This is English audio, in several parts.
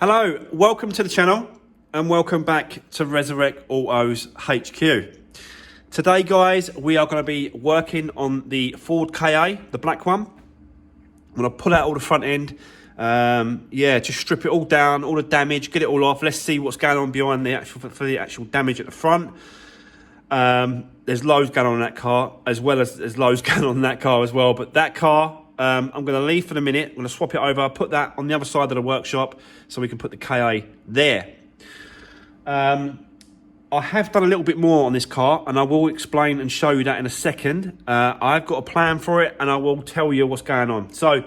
Hello, welcome to the channel and welcome back to Resurwreck Autos HQ. Today guys, we are going to be working on the Ford KA, the black one. I'm going to pull out all the front end, just strip it all down, all the damage, get it all off. Let's see what's going on behind the actual damage at the front. There's loads going on in that car, as well as there's loads going on in that car as well, but that car I'm going to leave for the minute. I'm going to swap it over, put that on the other side of the workshop so we can put the KA there. I have done a little bit more on this car and I will explain and show you that in a second. I've got a plan for it and I will tell you what's going on. So,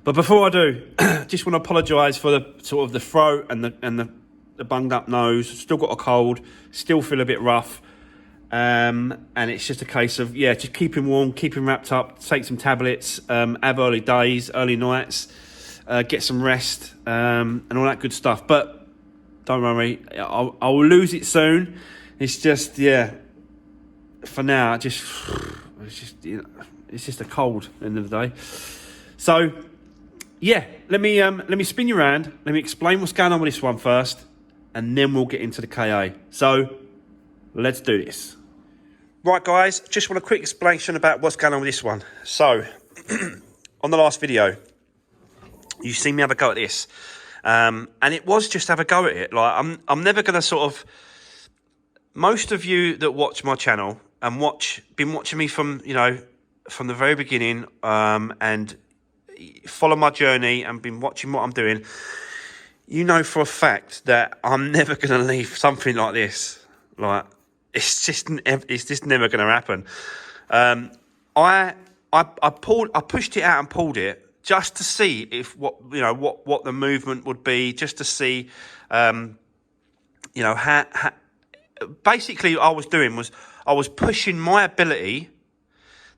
but before I do, just want to apologise for the sort of the throat and the bunged up nose. Still got a cold, still feel a bit rough. And it's just a case of, just keep him warm, keep him wrapped up, take some tablets, have early days, early nights, get some rest, and all that good stuff. But don't worry, I'll lose it soon. It's just, for now, it's just a cold at the end of the day. So, let me spin you around. Let me explain what's going on with this one first, and then we'll get into the KA. So, let's do this. Right guys, just want a quick explanation about what's going on with this one. So, on the last video, you seen me have a go at this. And it was just have a go at it. Like, I'm never going to sort of... Most of you that watch my channel and been watching me from, from the very beginning, and follow my journey and been watching what I'm doing, you know for a fact that I'm never going to leave something like this. Like, it's just never going to happen. I pushed it out and pulled it just to see if what the movement would be, just to see, how basically I was pushing my ability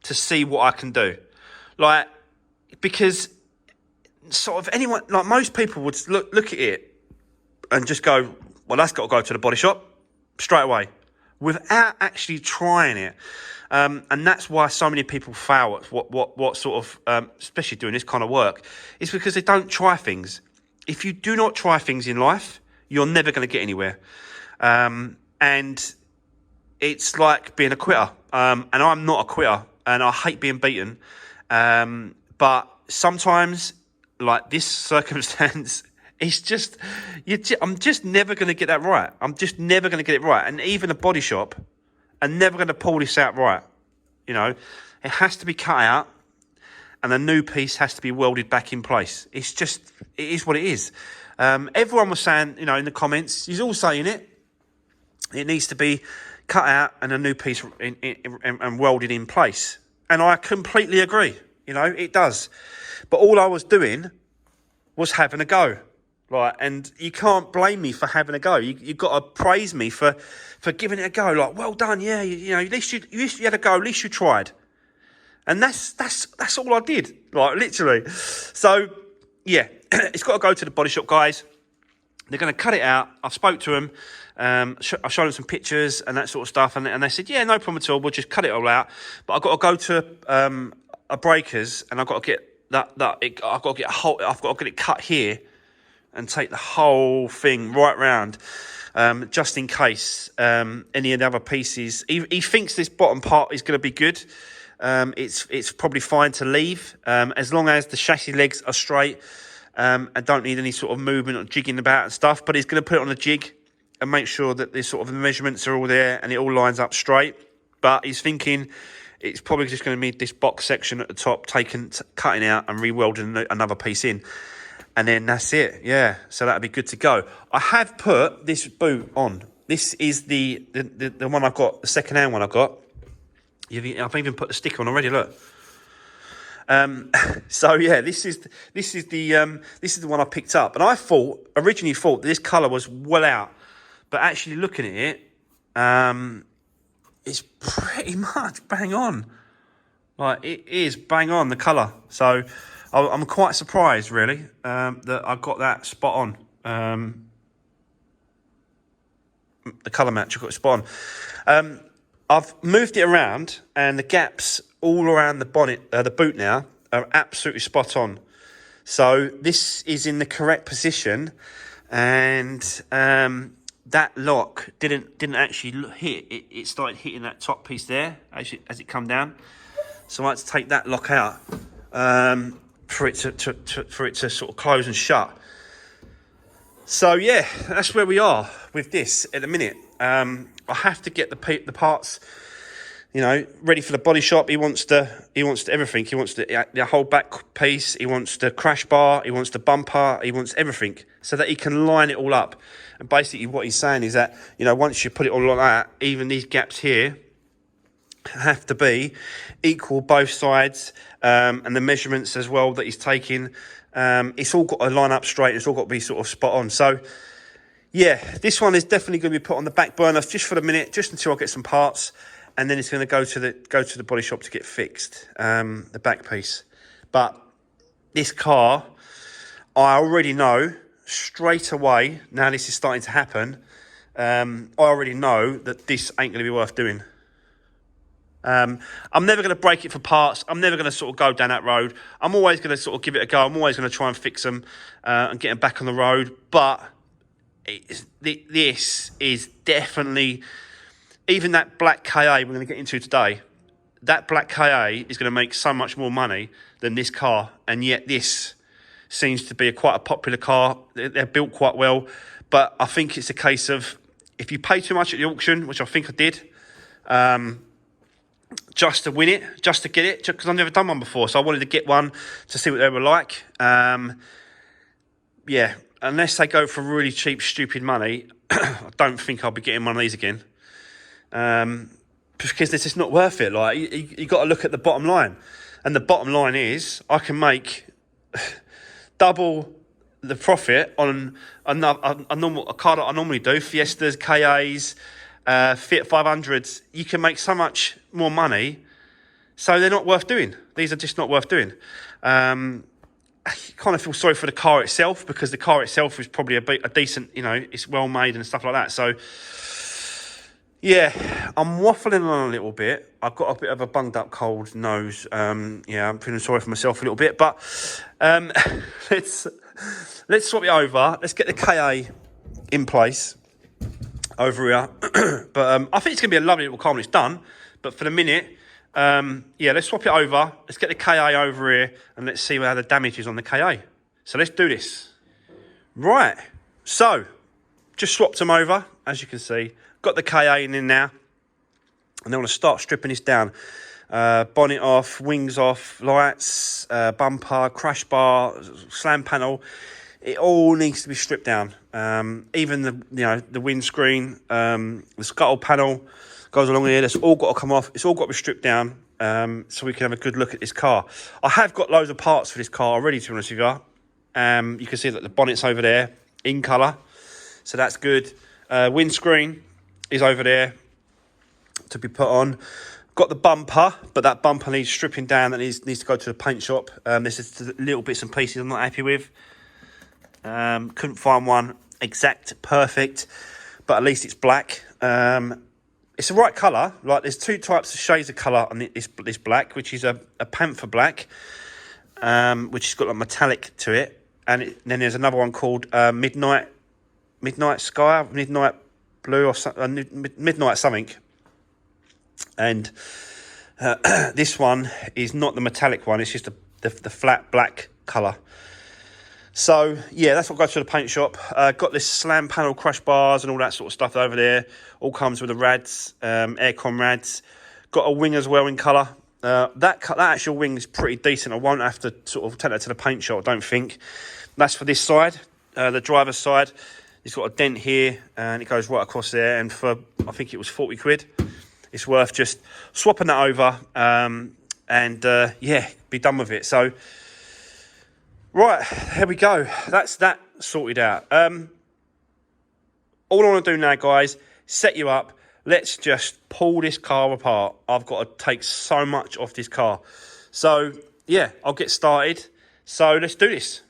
to see what I can do, like, because sort of anyone, like most people would look at it and just go, well, that's got to go to the body shop straight away, without actually trying it. And that's why so many people fail at what sort of, especially doing this kind of work, is because they don't try things. If you do not try things in life, you're never going to get anywhere. And it's like being a quitter. And I'm not a quitter, and I hate being beaten. But sometimes, like this circumstance, it's just, I'm just never going to get that right. I'm just never going to get it right. And even a body shop are never going to pull this out right. It has to be cut out and a new piece has to be welded back in place. It is what it is. Everyone was saying, in the comments, he's all saying it needs to be cut out and a new piece and welded in place. And I completely agree. It does. But all I was doing was having a go. Right, and you can't blame me for having a go. You've got to praise me for giving it a go. Like, well done, yeah. At least you had a go. At least you tried. And that's all I did. Like, literally. So it's got to go to the body shop guys. They're going to cut it out. I spoke to them. I showed them some pictures and that sort of stuff, and they said, yeah, no problem at all. We'll just cut it all out. But I've got to go to a breakers, and I've got to get I've got to get it cut here. And take the whole thing right round, just in case any of the other pieces. He thinks this bottom part is going to be good. It's probably fine to leave, as long as the chassis legs are straight and don't need any sort of movement or jigging about and stuff. But he's going to put it on a jig and make sure that the sort of measurements are all there and it all lines up straight. But he's thinking it's probably just going to need this box section at the top cutting out and re-welding another piece in. And then that's it, so that'll be good to go. I have put this boot on. This is the one I've got, the second-hand one I've got. I've even put the sticker on already, look. This is the one I picked up. And I originally thought that this colour was well out. But actually looking at it, it's pretty much bang on. Like, it is bang on, the colour. So I'm quite surprised, really, that I got that spot on. The colour match, I got it spot on. I've moved it around, and the gaps all around the bonnet, the boot now, are absolutely spot on. So this is in the correct position, and that lock didn't actually hit. It started hitting that top piece there as it come down. So I had to take that lock out for it to sort of close and shut. So yeah, that's where we are with this at the minute. I have to get the parts, you know, ready for the body shop. He wants everything. He wants the whole back piece. He wants the crash bar. He wants the bumper. He wants everything so that he can line it all up. And basically what he's saying is that, you know, once you put it all like that, even these gaps here have to be equal both sides, and the measurements as well that he's taking. It's all got to line up straight. It's all got to be sort of spot on. So yeah, this one is definitely going to be put on the back burner just for the minute, just until I get some parts. And then it's going to go to the body shop to get fixed, the back piece. But this car, I already know straight away, now this is starting to happen, I already know that this ain't going to be worth doing. I'm never going to break it for parts. I'm never going to sort of go down that road. I'm always going to sort of give it a go. I'm always going to try and fix them and get them back on the road. But this is definitely... Even that black KA we're going to get into today, that black KA is going to make so much more money than this car. And yet this seems to be quite a popular car. They're built quite well. But I think it's a case of, if you pay too much at the auction, which I think I did, just to win it, just to get it, because I've never done one before. So I wanted to get one to see what they were like. Yeah, unless they go for really cheap, stupid money, I don't think I'll be getting one of these again. Because it's just not worth it. Like you got to look at the bottom line, and the bottom line is I can make double the profit on a car that I normally do. Fiestas, KAs, Fiat 500s. You can make so much more money, so they're not worth doing. These are just not worth doing. I kind of feel sorry for the car itself, because the car itself is probably a decent, you know, it's well made and stuff like that. So yeah, I'm waffling on a little bit. I've got a bit of a bunged up cold nose. Yeah, I'm feeling sorry for myself a little bit. But let's swap it over. Let's get the KA in place over here. But I think it's going to be a lovely little car when it's done. But for the minute, yeah, let's swap it over. Let's get the KA over here and let's see how the damage is on the KA. So let's do this. Right. So, just swapped them over, as you can see. Got the KA in now, and then I want to start stripping this down. Bonnet off, wings off, lights, bumper, crash bar, slam panel. It all needs to be stripped down. Even the windscreen, the scuttle panel goes along here. That's all got to come off. It's all got to be stripped down, so we can have a good look at this car. I have got loads of parts for this car already, to be honest with you. You can see that the bonnet's over there in colour, so that's good. Windscreen is over there to be put on. Got the bumper, but that bumper needs stripping down. That needs to go to the paint shop. There's just little bits and pieces I'm not happy with. Couldn't find one exact perfect, but at least it's black. It's the right colour. Like, there's two types of shades of colour on this black, which is a panther black, which has got like metallic to it, and then there's another one called midnight sky, midnight blue, or midnight something. And this one is not the metallic one. It's just the flat black colour. So yeah, that's what goes to the paint shop. Got this slam panel crash bars and all that sort of stuff over there. All comes with the rads, aircon rads. Got a wing as well in colour. That actual wing is pretty decent. I won't have to sort of take that to the paint shop, I don't think. That's for this side, the driver's side. It's got a dent here, and it goes right across there. And for, I think it was 40 quid. It's worth just swapping that over, and yeah, be done with it. So, right, here we go. That's that sorted out. All I want to do now, guys, set you up. Let's just pull this car apart. I've got to take so much off this car. So, yeah, I'll get started. So, let's do this.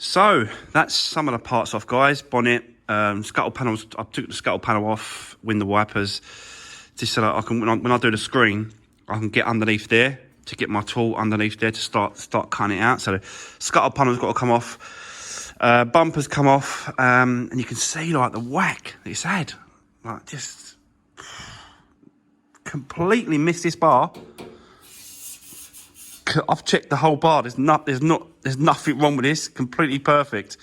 So that's some of the parts off, guys. Bonnet, scuttle panels. I took the scuttle panel off, window wipers, just so that I can, when I do the screen, I can get underneath there to get my tool underneath there to start cutting it out. So the scuttle panel's got to come off. Bumpers come off, and you can see like the whack that it's had. Like just completely missed this bar. I've checked the whole bar. There's nothing wrong with this. Completely perfect.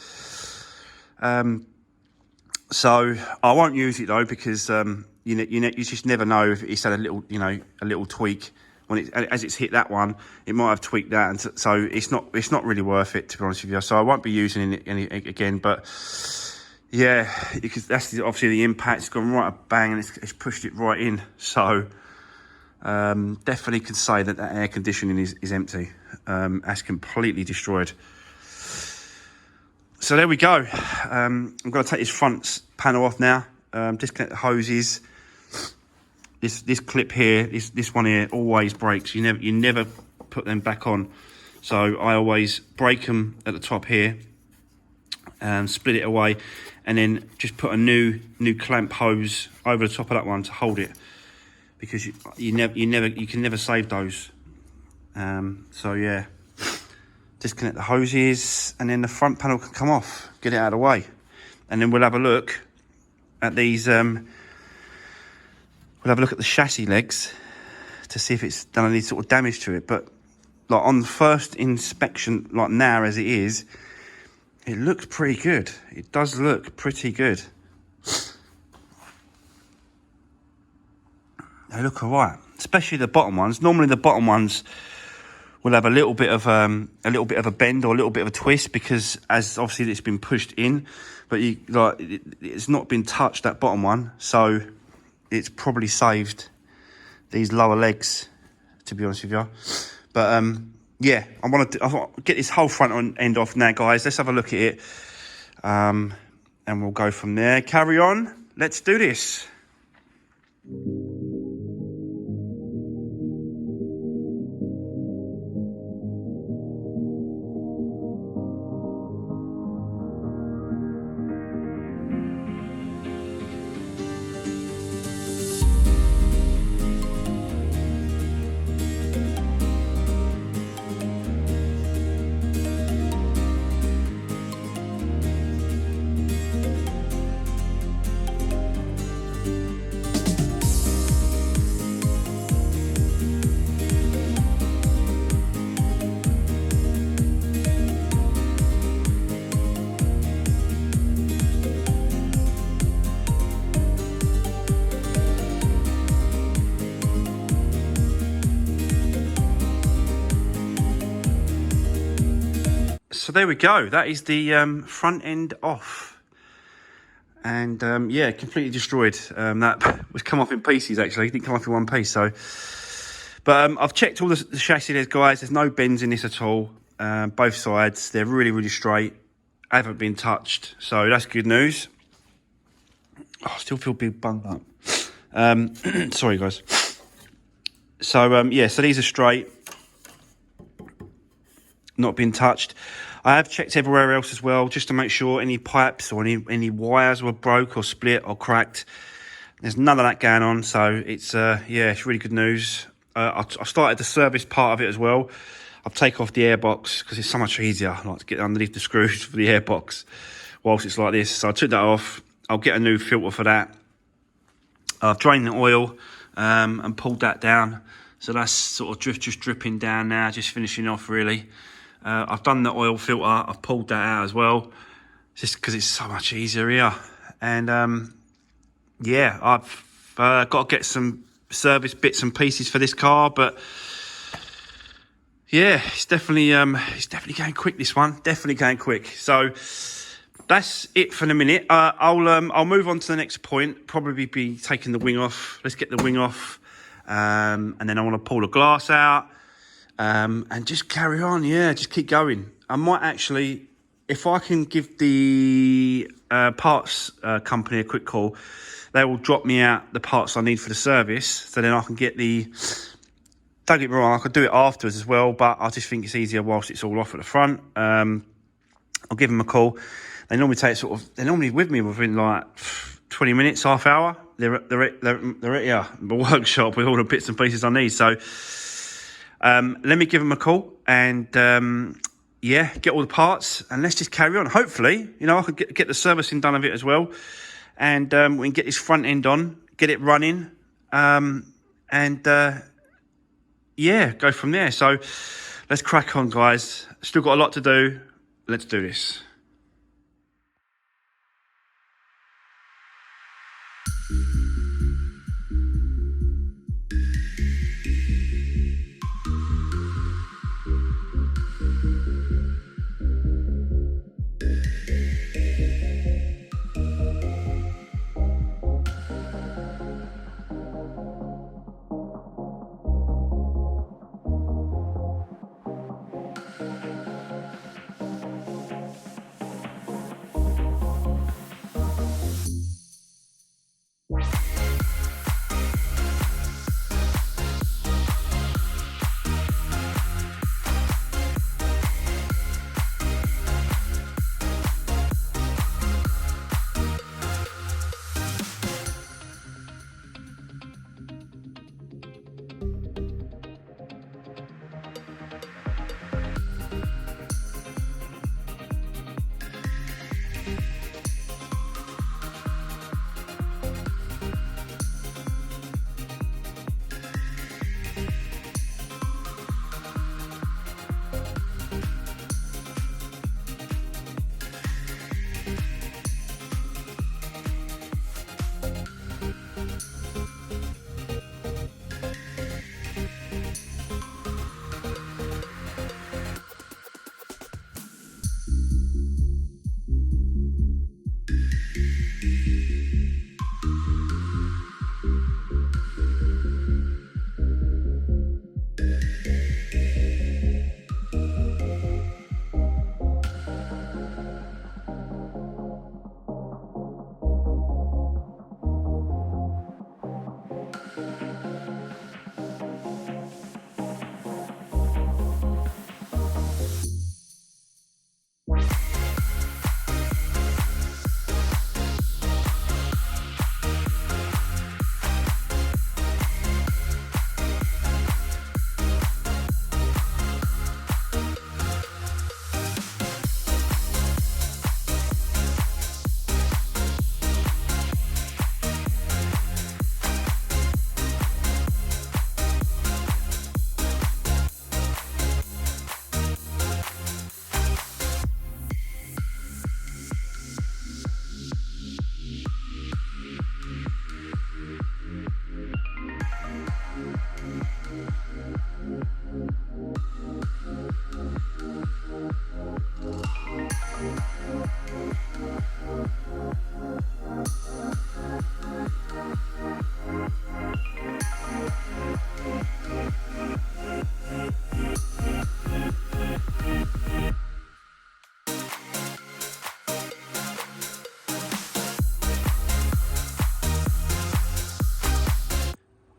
So I won't use it though because you just never know if it's had a little tweak when as it's hit that one. It might have tweaked that, and so it's not really worth it, to be honest with you. So I won't be using it again. But yeah, because that's obviously the impact. It's gone right a bang and it's pushed it right in. So. Definitely can say that air conditioning is empty. That's completely destroyed. So there we go. I'm going to take this front panel off now. Disconnect the hoses. This clip here, this one here, always breaks. You never put them back on. So I always break them at the top here, split it away, and then just put a new clamp hose over the top of that one to hold it. Because you can never save those. So yeah, disconnect the hoses, and then the front panel can come off. Get it out of the way, and then we'll have a look at these. We'll have a look at the chassis legs to see if it's done any sort of damage to it. But like on the first inspection, like now as it is, it looks pretty good. It does look pretty good. They look alright, especially the bottom ones. Normally the bottom ones will have a little bit of a bend or a little bit of a twist because as obviously it's been pushed in, but it's not been touched, that bottom one, so it's probably saved these lower legs, to be honest with you. But yeah, I want to get this whole front end off now, guys. Let's have a look at it, and we'll go from there. Carry on. Let's do this. So there we go. That is the front end off. And yeah, completely destroyed. That was come off in pieces, actually. It didn't come off in one piece. So, but I've checked all the chassis there, guys. There's no bends in this at all. Both sides, they're really, really straight. Haven't been touched. So that's good news. Oh, I still feel big bunged up. Sorry, guys. So, yeah, so these are straight. Not been touched. I have checked everywhere else as well, just to make sure any pipes or any wires were broke or split or cracked. There's none of that going on, so it's yeah, it's really good news. I started the service part of it as well. I've taken off the airbox because it's so much easier, like to get underneath the screws for the airbox whilst it's like this. So I took that off. I'll get a new filter for that. I've drained the oil and pulled that down. So that's sort of just dripping down now, just finishing off really. I've done the oil filter, I've pulled that out as well, just because it's so much easier here. And yeah, I've got to get some service bits and pieces for this car, but yeah, it's definitely going quick, this one, definitely going quick. So that's it for the minute. I'll move on to the next point, probably be taking the wing off. Let's get the wing off, and then I want to pull the glass out. And just carry on, yeah, just keep going. I might actually, if I can give the parts company a quick call, they will drop me out the parts I need for the service, so then I can get the, don't get me wrong, I could do it afterwards as well, but I just think it's easier whilst it's all off at the front. And I'll give them a call. They normally they're normally with me within like 20 minutes, half hour. They're at the workshop with all the bits and pieces I need. So let me give them a call and get all the parts and let's just carry on. Hopefully, I could get the servicing done of it as well, and we can get this front end on, get it running, and go from there. So let's crack on, guys. Still got a lot to do. Let's do this.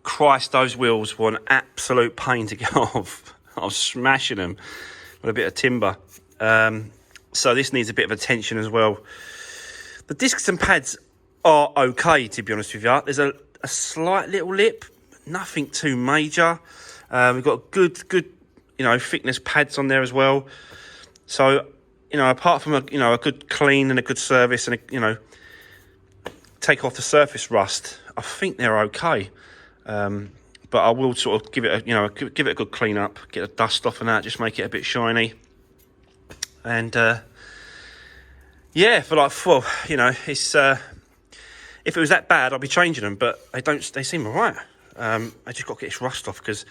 Christ, those wheels were an absolute pain to get off. I was smashing them with a bit of timber. So this needs a bit of attention as well. The discs and pads are okay, to be honest with you. There's a slight little lip, nothing too major. We've got good, thickness pads on there as well. So, apart from a good clean and a good service and take off the surface rust, I think they're okay. But I will sort of give it a good clean up, get the dust off and that, just make it a bit shiny. And it's if it was that bad, I'd be changing them, but they seem alright. I just got to get this rust off because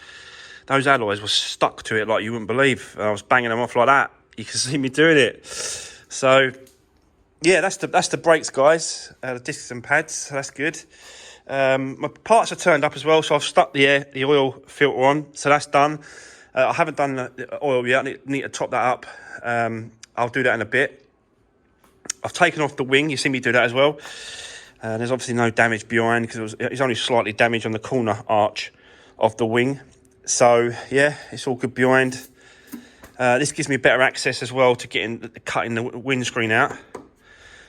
those alloys were stuck to it like you wouldn't believe. I was banging them off like that. You can see me doing it. So yeah, that's the brakes, guys. The discs and pads, so that's good. My parts are turned up as well, so I've stuck the oil filter on, so that's done. I haven't done the oil yet. I need to top that up. I'll do that in a bit. I've taken off the wing. You see me do that as well. There's obviously no damage behind because it's only slightly damaged on the corner arch of the wing. So yeah, it's all good behind. This gives me better access as well to cutting the windscreen out.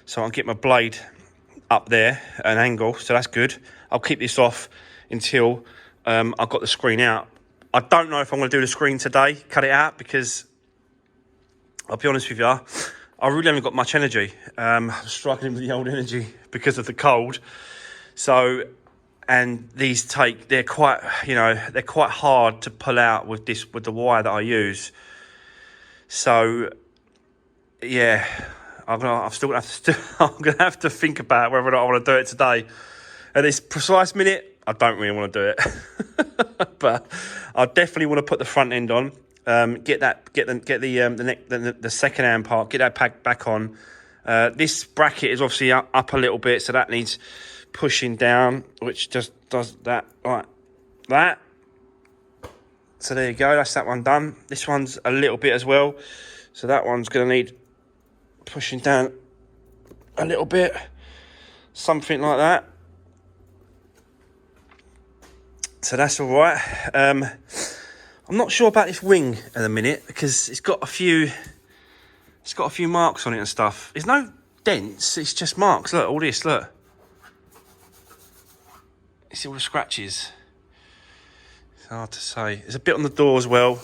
So I'll get my blade up there at an angle, so that's good. I'll keep this off until I've got the screen out. I don't know if I'm going to do the screen today, cut it out, because I'll be honest with you, I really haven't got much energy. I'm struggling with the old energy because of the cold. So, and these they're quite hard to pull out with the wire that I use. So, yeah, I'm gonna have to think about whether or not I want to do it today. At this precise minute, I don't really want to do it, but I definitely want to put the front end on. Get the second hand part, get that back on. This bracket is obviously up a little bit, so that needs pushing down, which just does that like that. So there you go, that's that one done. This one's a little bit as well, so that one's going to need pushing down a little bit, something like that. So that's all right. I'm not sure about this wing at the minute because it's got a few marks on it and stuff. There's no dents, it's just marks. Look, all this, look. You see all the scratches. It's hard to say. There's a bit on the door as well.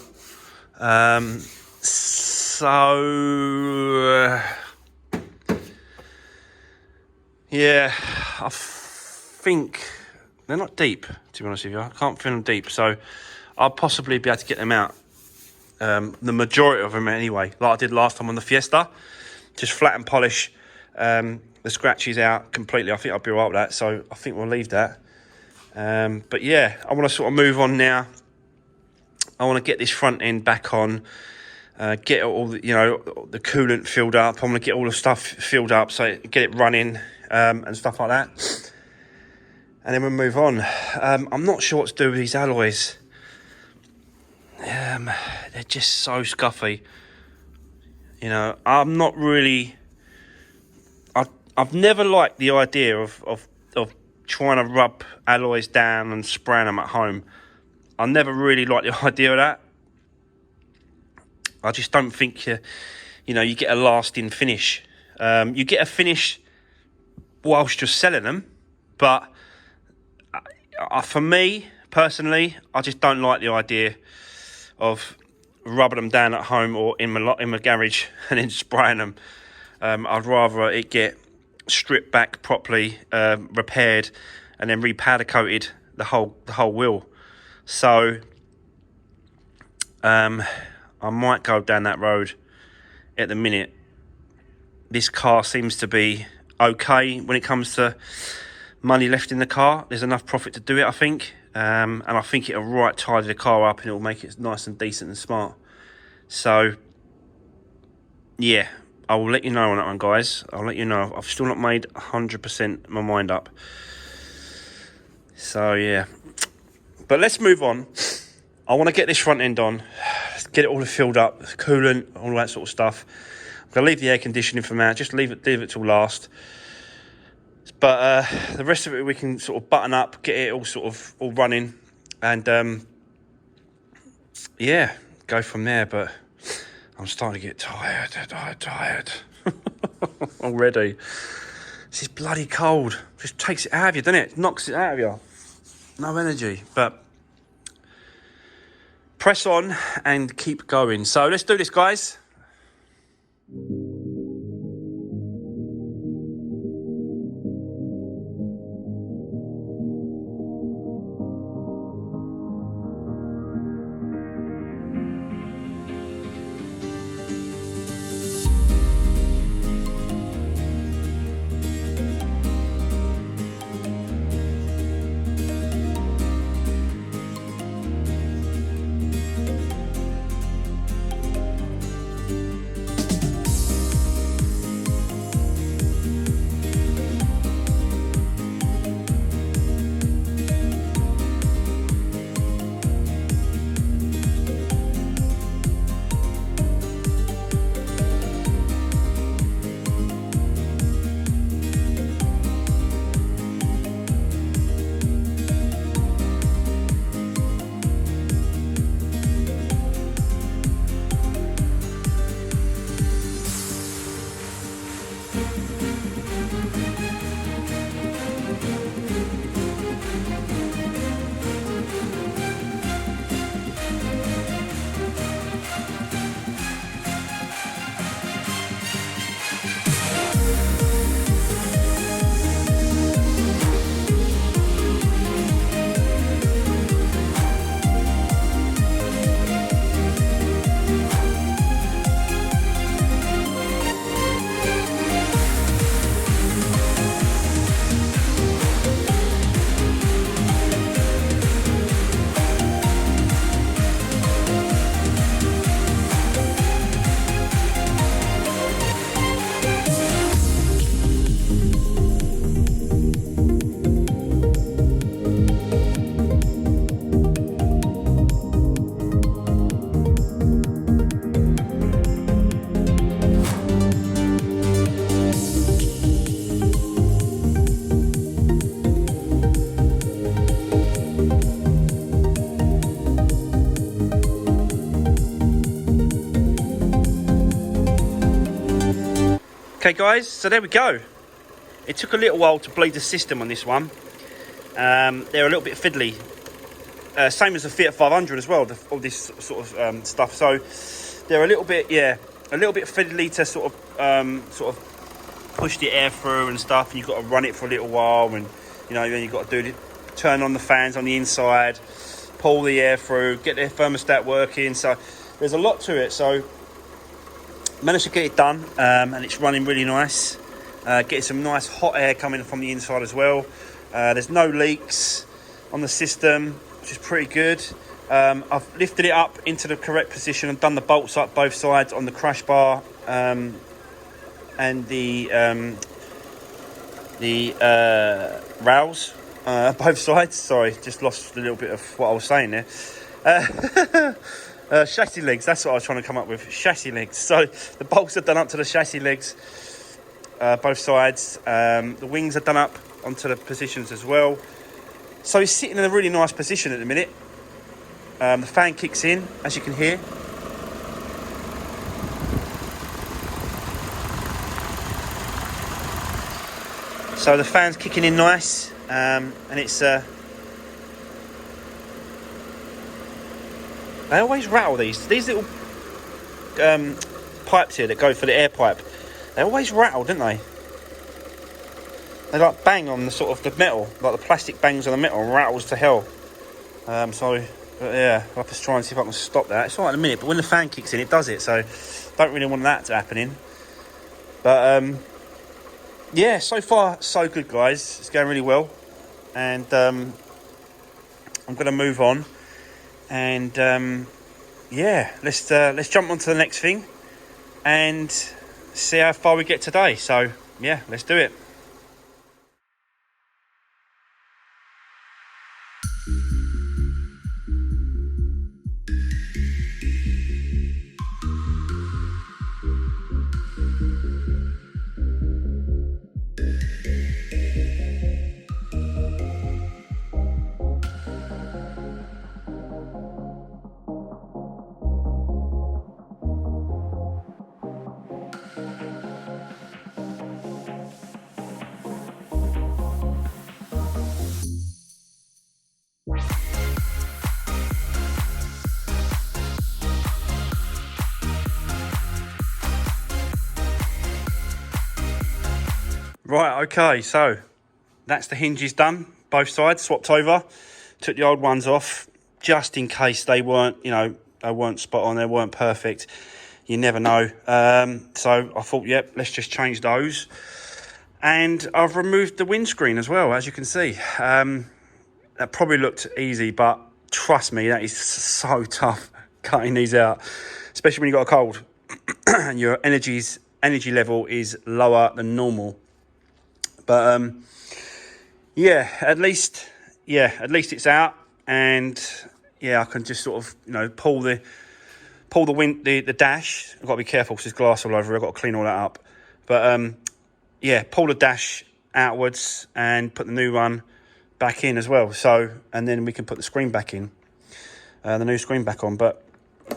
Yeah, I think they're not deep, to be honest with you. I can't feel them deep, so I'll possibly be able to get them out. The majority of them anyway, like I did last time on the Fiesta. Just flat and polish the scratches out completely. I think I'll be all right with that, so I think we'll leave that. But yeah, I want to sort of move on now. I want to get this front end back on, get all the, the coolant filled up. I want to get all the stuff filled up, so get it running and stuff like that. And then we'll move on. I'm not sure what to do with these alloys. They're just so scuffy. I'm not really. I've never liked the idea of trying to rub alloys down and spraying them at home. I never really liked the idea of that. I just don't think you get a lasting finish. You get a finish whilst you're selling them, but for me personally, I just don't like the idea of rubbing them down at home or in my garage and then spraying them. I'd rather it get stripped back properly, repaired, and then repowder coated the whole wheel. So I might go down that road at the minute. This car seems to be okay when it comes to money left in the car. There's enough profit to do it, I think. And I think it'll tidy the car up and it'll make it nice and decent and smart. So, yeah, I will let you know on that one, guys. I'll let you know. I've still not made 100% my mind up. So, yeah. But let's move on. I want to get this front end on. Let's get it all filled up, coolant, all that sort of stuff. I'm going to leave the air conditioning for now. Just leave it till last. But the rest of it we can sort of button up, get it all running, and yeah, go from there. But I'm starting to get tired already. This is bloody cold. Just takes it out of you, doesn't it? Knocks it out of you. No energy. But press on and keep going. So let's do this, guys. Okay, guys, so there we go. It took a little while to bleed the system on this one. They're a little bit fiddly. Same as the Fiat 500 as well, all this sort of stuff. So they're a little bit fiddly to sort of push the air through and stuff. And you've got to run it for a little while, and then you've got to turn on the fans on the inside, pull the air through, get the thermostat working. So there's a lot to it. So managed to get it done, and it's running really nice. Getting some nice hot air coming from the inside as well. There's no leaks on the system, which is pretty good. I've lifted it up into the correct position and done the bolts up both sides on the crash bar and the rails, both sides. Sorry, just lost a little bit of what I was saying there. Chassis legs, that's what I was trying to come up with. Chassis legs. So the bolts are done up to the chassis legs, both sides. The wings are done up onto the positions as well. So it's sitting in a really nice position at the minute. The fan kicks in, as you can hear. So the fan's kicking in nice, and it's... They always rattle these little pipes here that go for the air pipe. They always rattle, don't they? They like bang on the sort of the metal, like the plastic bangs on the metal and rattles to hell. Yeah, I'll have to try and see if I can stop that. It's all right in a minute, but when the fan kicks in, it does it. So don't really want that to happen. But yeah, so far so good, guys. It's going really well, and I'm going to move on. And yeah, let's jump on to the next thing and see how far we get today. So yeah, let's do it. Right, okay, so that's the hinges done, both sides, swapped over. Took the old ones off, just in case they weren't, they weren't spot on, they weren't perfect. You never know. So I thought, yep, let's just change those. And I've removed the windscreen as well, as you can see. That probably looked easy, but trust me, that is so tough cutting these out, especially when you've got a cold and your energy level is lower than normal. But yeah, at least it's out, and yeah, I can just sort of pull the dash. I've got to be careful because there's glass all over it. I've got to clean all that up. But yeah, pull the dash outwards and put the new one back in as well. So, and then we can put the screen back in, the new screen back on. But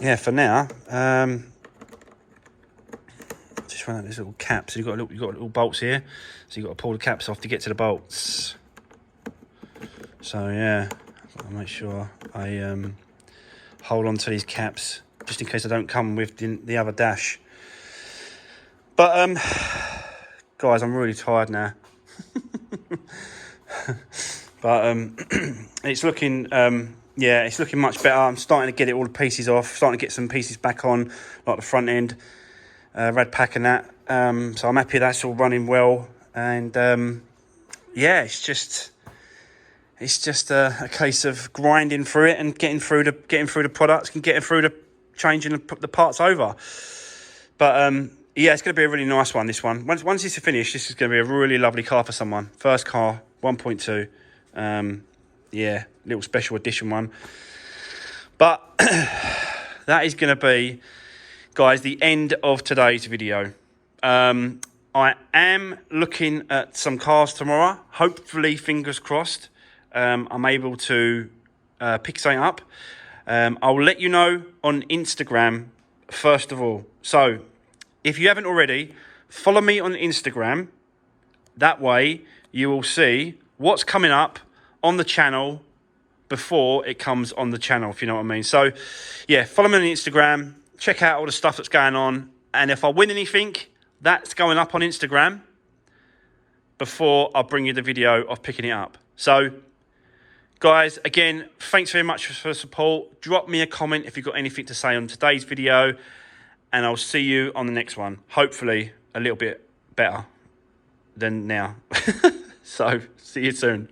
yeah, for now, just run out this little cap. So you've got little bolts here. So you've got to pull the caps off to get to the bolts. So yeah, I've got to make sure I hold on to these caps just in case I don't come with the other dash. But guys, I'm really tired now. But it's looking it's looking much better. I'm starting to get all the pieces off, starting to get some pieces back on, like the front end, rad pack and that. So I'm happy that's all running well. And yeah, it's just a case of grinding through it and getting through the products and getting through the changing the parts over. But yeah, it's going to be a really nice one, this one. Once this is finished, this is going to be a really lovely car for someone. First car, 1.2. Yeah, little special edition one. But that is going to be, guys, the end of today's video. I am looking at some cars tomorrow. Hopefully, fingers crossed, I'm able to pick something up. I'll let you know on Instagram, first of all. So, if you haven't already, follow me on Instagram. That way you will see what's coming up on the channel before it comes on the channel, if you know what I mean. So, yeah, follow me on Instagram. Check out all the stuff that's going on. And if I win anything, that's going up on Instagram before I bring you the video of picking it up. So, guys, again, thanks very much for the support. Drop me a comment if you've got anything to say on today's video. And I'll see you on the next one. Hopefully a little bit better than now. So, see you soon.